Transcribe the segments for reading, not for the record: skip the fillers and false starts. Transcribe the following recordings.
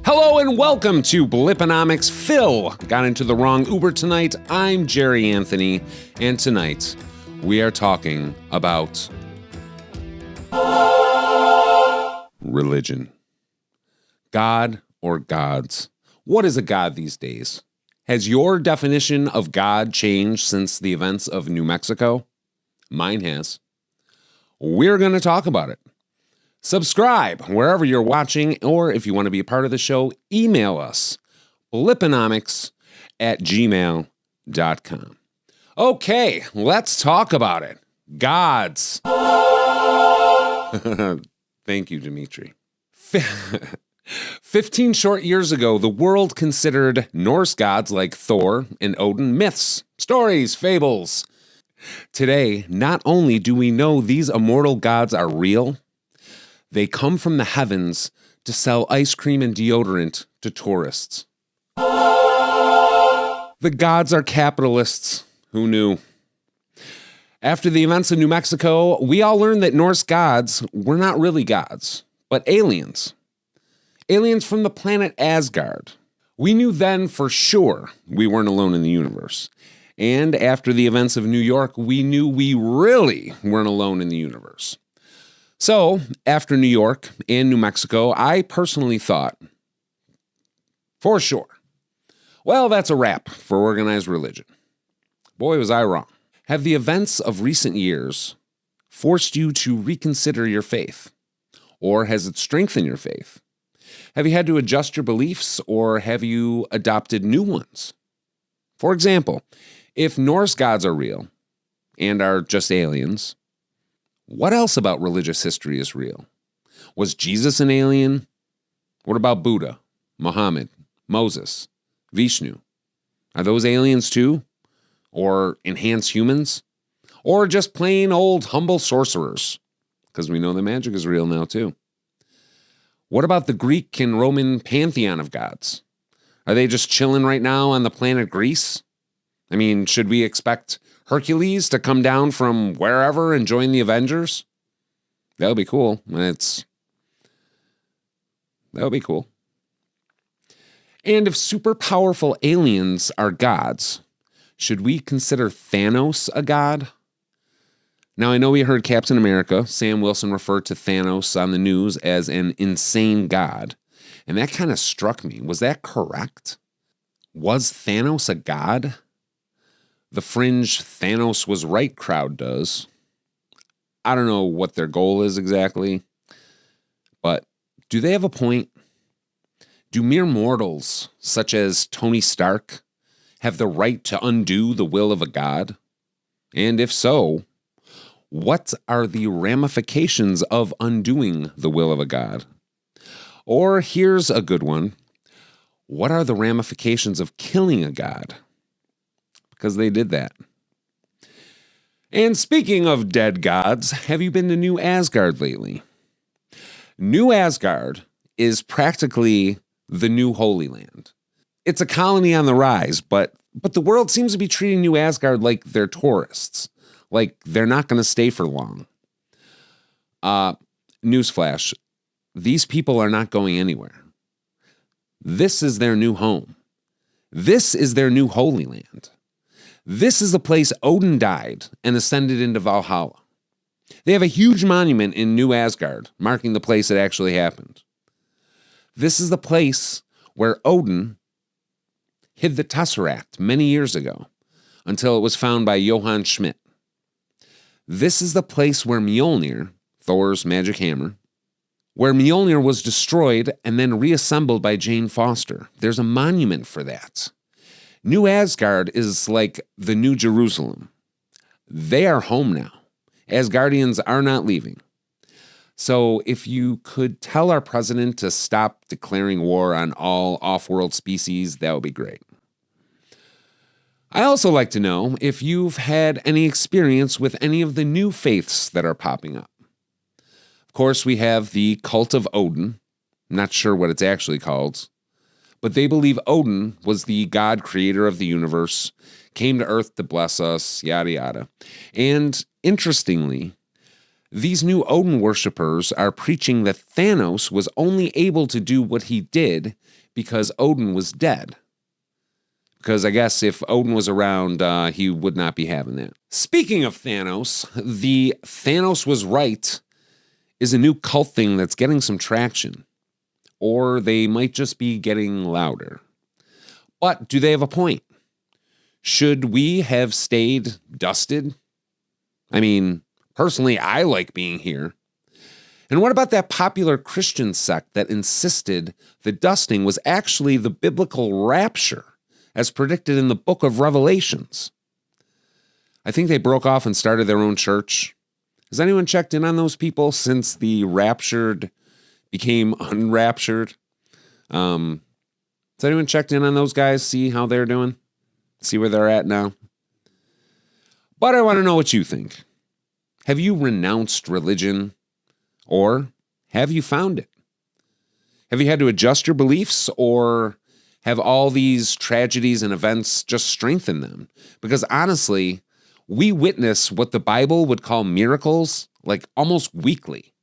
Hello and welcome to Bliponomics. Phil got into the wrong Uber tonight. I'm Jerry Anthony, and tonight we are talking about religion. God or gods? What is a god these days? Has your definition of God changed since the events of New Mexico? Mine has. We're going to talk about it. Subscribe wherever you're watching, or if you want to be a part of the show, email us, bliponomics@gmail.com. Okay, let's talk about it. Gods. Thank you, Dimitri. 15 short years ago, the world considered Norse gods like Thor and Odin myths, stories, fables. Today, not only do we know these immortal gods are real, they come from the heavens to sell ice cream and deodorant to tourists. The gods are capitalists. Who knew? After the events of New Mexico, we all learned that Norse gods were not really gods, but aliens. Aliens from the planet Asgard. We knew then for sure we weren't alone in the universe. And after the events of New York, we knew we really weren't alone in the universe. So, after New York and New Mexico, I personally thought, for sure, well, that's a wrap for organized religion. Boy, was I wrong. Have the events of recent years forced you to reconsider your faith? Or has it strengthened your faith? Have you had to adjust your beliefs, or have you adopted new ones? For example, if Norse gods are real and are just aliens, what else about religious history is real? Was Jesus an alien? What about Buddha, Muhammad, Moses, Vishnu? Are those aliens too? Or enhanced humans? Or just plain old humble sorcerers? Because we know the magic is real now too. What about the Greek and Roman pantheon of gods? Are they just chilling right now on the planet Greece? I mean, should we expect Hercules to come down from wherever and join the Avengers? That would be cool. That would be cool. And if super powerful aliens are gods, should we consider Thanos a god? Now, I know we heard Captain America, Sam Wilson, refer to Thanos on the news as an insane god, and that kind of struck me. Was that correct? Was Thanos a god? The fringe Thanos was right crowd does. I don't know what their goal is exactly, but do they have a point? Do mere mortals, such as Tony Stark, have the right to undo the will of a god? And if so, what are the ramifications of undoing the will of a god? Or here's a good one. What are the ramifications of killing a god? Because they did that. And speaking of dead gods, have you been to New Asgard lately? New Asgard is practically the new Holy Land. It's a colony on the rise, but the world seems to be treating New Asgard like they're tourists, like they're not going to stay for long. Newsflash, these people are not going anywhere. This is their new home. This is their new Holy Land. This is the place Odin died and ascended into Valhalla. They have a huge monument in New Asgard, marking the place it actually happened. This is the place where Odin hid the Tesseract many years ago, until it was found by Johann Schmidt. This is the place where Mjolnir, Thor's magic hammer, where Mjolnir was destroyed and then reassembled by Jane Foster. There's a monument for that. New Asgard is like the New Jerusalem. They are home now. Asgardians are not leaving. So if you could tell our president to stop declaring war on all off-world species, that would be great. I also like to know if you've had any experience with any of the new faiths that are popping up. Of course, we have the cult of Odin. I'm not sure what it's actually called. But they believe Odin was the god creator of the universe, came to Earth to bless us, yada yada. And interestingly, These new Odin worshippers are preaching that Thanos was only able to do what he did because Odin was dead. Because I guess if Odin was around, he would not be having that. Speaking of Thanos, the Thanos was right is a new cult thing that's getting some traction. Or they might just be getting louder. But do they have a point? Should we have stayed dusted? I mean, personally, I like being here. And what about that popular Christian sect that insisted the dusting was actually the biblical rapture, as predicted in the book of Revelations? I think they broke off and started their own church. Has anyone checked in on those people since the raptured became unraptured? Has anyone checked in on those guys, see how they're doing? See where they're at now? But I want to know what you think. Have you renounced religion? Or have you found it? Have you had to adjust your beliefs, or have all these tragedies and events just strengthened them? Because honestly, we witness what the Bible would call miracles like almost weekly.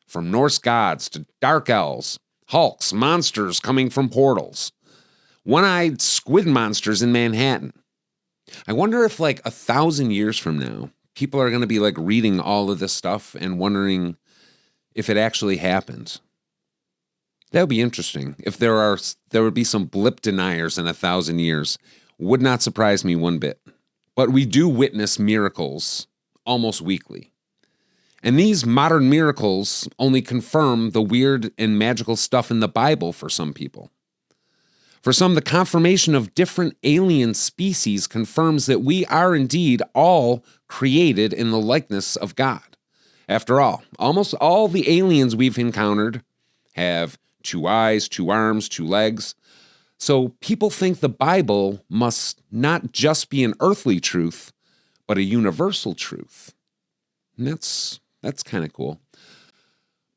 From Norse gods to dark elves, hulks, monsters coming from portals, one-eyed squid monsters in Manhattan. I wonder if like 1,000 years from now, people are going to be like reading all of this stuff and wondering if it actually happened. That would be interesting. If there would be some blip deniers in 1,000 years. Would not surprise me one bit. But we do witness miracles almost weekly. And these modern miracles only confirm the weird and magical stuff in the Bible for some people. For some, the confirmation of different alien species confirms that we are indeed all created in the likeness of God. After all, almost all the aliens we've encountered have 2 eyes, 2 arms, 2 legs. So people think the Bible must not just be an earthly truth, but a universal truth. And that's kind of cool.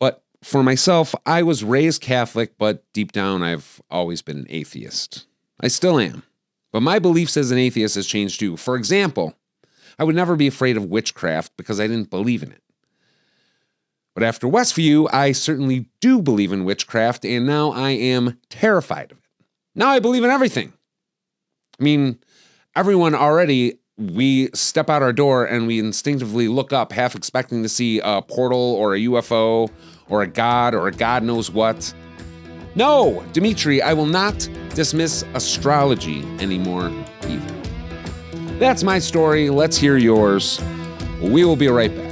But for myself, I was raised Catholic, but deep down I've always been an atheist. I still am. But my beliefs as an atheist has changed too. For example, I would never be afraid of witchcraft because I didn't believe in it. But after Westview, I certainly do believe in witchcraft, and now I am terrified of it. Now I believe in everything. I mean, everyone already, we step out our door and we instinctively look up, half expecting to see a portal or a UFO or a God knows what. No, Dimitri, I will not dismiss astrology anymore either. That's my story. Let's hear yours. We will be right back.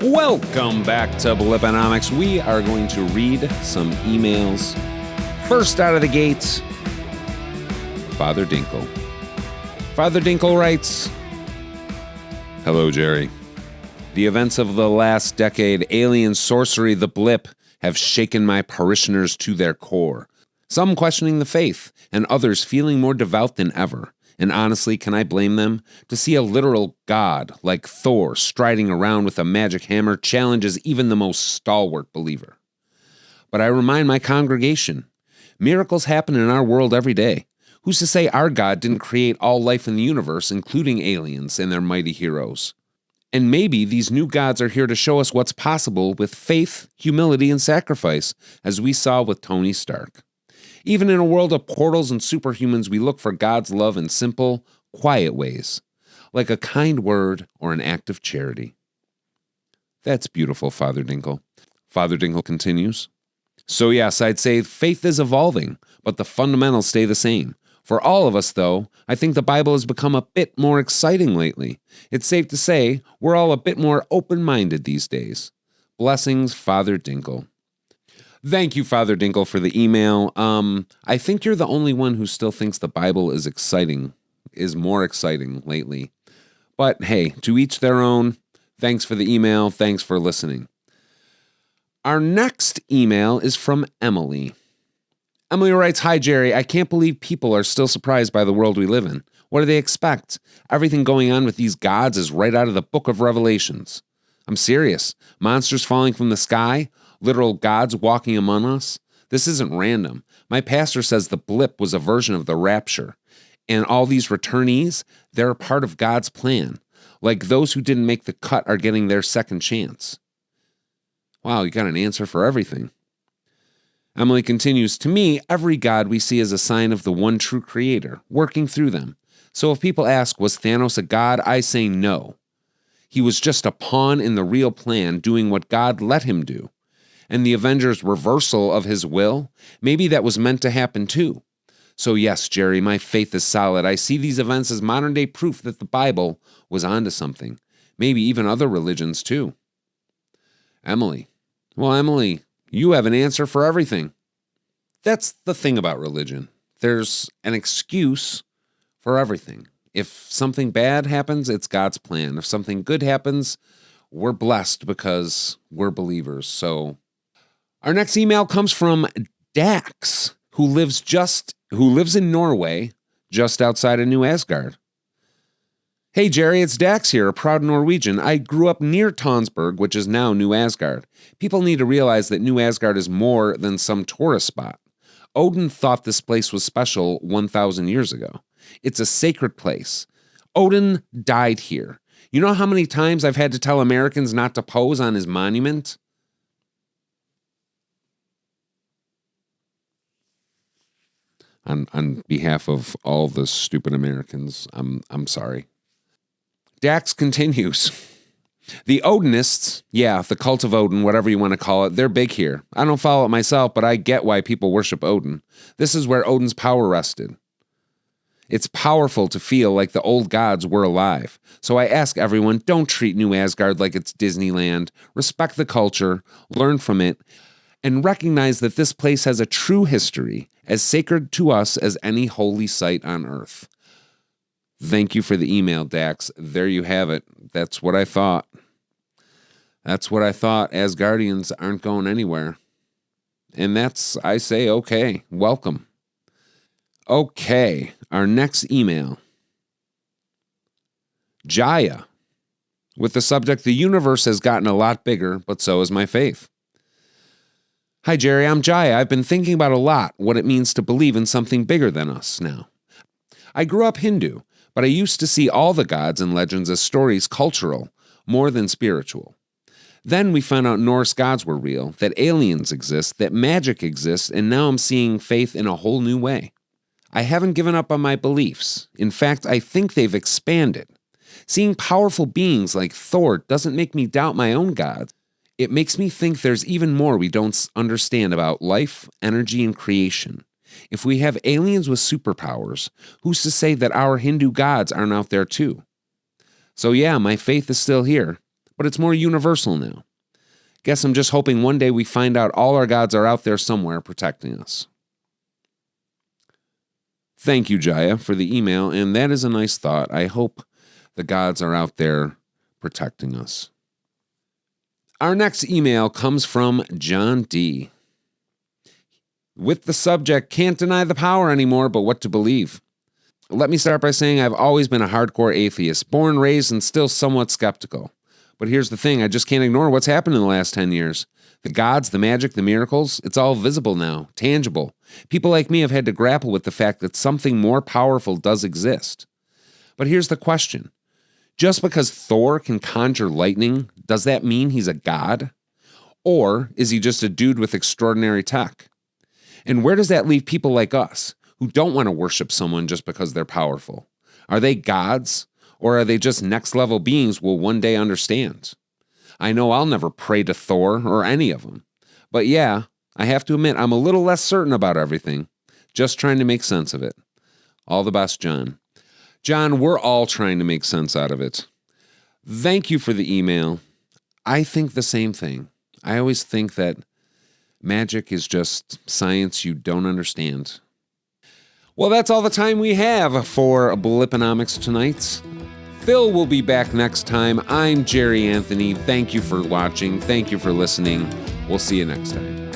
Welcome back to Bliponomics. We are going to read some emails. First out of the gate, Father Dinkle. Father Dinkle writes, "Hello, Jerry. The events of the last decade, alien sorcery, the blip, have shaken my parishioners to their core. Some questioning the faith, and others feeling more devout than ever. And honestly, can I blame them? To see a literal god like Thor striding around with a magic hammer challenges even the most stalwart believer. But I remind my congregation, miracles happen in our world every day. Who's to say our God didn't create all life in the universe, including aliens and their mighty heroes? And maybe these new gods are here to show us what's possible with faith, humility, and sacrifice, as we saw with Tony Stark. Even in a world of portals and superhumans, we look for God's love in simple, quiet ways, like a kind word or an act of charity." That's beautiful, Father Dinkle. Father Dinkle continues, "So yes, I'd say faith is evolving, but the fundamentals stay the same. For all of us, though, I think the Bible has become a bit more exciting lately. It's safe to say we're all a bit more open-minded these days. Blessings, Father Dinkle." Thank you, Father Dinkle, for the email. I think you're the only one who still thinks the Bible is more exciting lately. But hey, to each their own. Thanks for the email. Thanks for listening. Our next email is from Emily. Emily writes, "Hi, Jerry. I can't believe people are still surprised by the world we live in. What do they expect? Everything going on with these gods is right out of the book of Revelations. I'm serious. Monsters falling from the sky, literal gods walking among us. This isn't random. My pastor says the blip was a version of the rapture. And all these returnees, they're a part of God's plan. Like those who didn't make the cut are getting their second chance. Wow, you got an answer for everything. Emily continues, to me, every God we see is a sign of the one true creator, working through them. So if people ask, was Thanos a god? I say no. He was just a pawn in the real plan, doing what God let him do. And the Avengers' reversal of his will, maybe that was meant to happen too. So yes, Jerry, my faith is solid. I see these events as modern-day proof that the Bible was onto something. Maybe even other religions too. Emily. Well, Emily, you have an answer for everything. That's the thing about religion. There's an excuse for everything. If something bad happens, it's God's plan. If something good happens, we're blessed because we're believers. So our next email comes from Dax, who lives in Norway, just outside of New Asgard. Hey Jerry, it's Dax here, a proud Norwegian. I grew up near Tonsberg, which is now New Asgard. People need to realize that New Asgard is more than some tourist spot. Odin thought this place was special 1,000 years ago. It's a sacred place. Odin died here. You know how many times I've had to tell Americans not to pose on his monument? On behalf of all the stupid Americans, I'm sorry. Dax continues. The Odinists, yeah, the cult of Odin, whatever you want to call it, they're big here. I don't follow it myself, but I get why people worship Odin. This is where Odin's power rested. It's powerful to feel like the old gods were alive. So I ask everyone, don't treat New Asgard like it's Disneyland. Respect the culture, learn from it, and recognize that this place has a true history, as sacred to us as any holy site on earth. Thank you for the email, Dax. There you have it. That's what I thought. Asgardians aren't going anywhere. And I say, okay, welcome. Okay, our next email. Jaya, with the subject, the universe has gotten a lot bigger, but so has my faith. Hi, Jerry, I'm Jaya. I've been thinking about a lot what it means to believe in something bigger than us now. I grew up Hindu, but I used to see all the gods and legends as stories cultural, more than spiritual. Then we found out Norse gods were real, that aliens exist, that magic exists, and now I'm seeing faith in a whole new way. I haven't given up on my beliefs. In fact, I think they've expanded. Seeing powerful beings like Thor doesn't make me doubt my own gods. It makes me think there's even more we don't understand about life, energy, and creation. If we have aliens with superpowers, who's to say that our Hindu gods aren't out there too? So yeah, my faith is still here, but it's more universal now. Guess I'm just hoping one day we find out all our gods are out there somewhere protecting us. Thank you, Jaya, for the email, and that is a nice thought. I hope the gods are out there protecting us. Our next email comes from John D. With the subject, can't deny the power anymore, but what to believe. Let me start by saying I've always been a hardcore atheist, born, raised, and still somewhat skeptical. But here's the thing, I just can't ignore what's happened in the last 10 years. The gods, the magic, the miracles, it's all visible now, tangible. People like me have had to grapple with the fact that something more powerful does exist. But here's the question. Just because Thor can conjure lightning, does that mean he's a god? Or is he just a dude with extraordinary tech? And where does that leave people like us, who don't want to worship someone just because they're powerful? Are they gods, or are they just next-level beings we'll one day understand? I know I'll never pray to Thor or any of them. But yeah, I have to admit I'm a little less certain about everything, just trying to make sense of it. All the best, John. John, we're all trying to make sense out of it. Thank you for the email. I think the same thing. I always think that magic is just science you don't understand. Well, that's all the time we have for Bliponomics tonight. Phil will be back next time. I'm Jerry Anthony. Thank you for watching. Thank you for listening. We'll see you next time.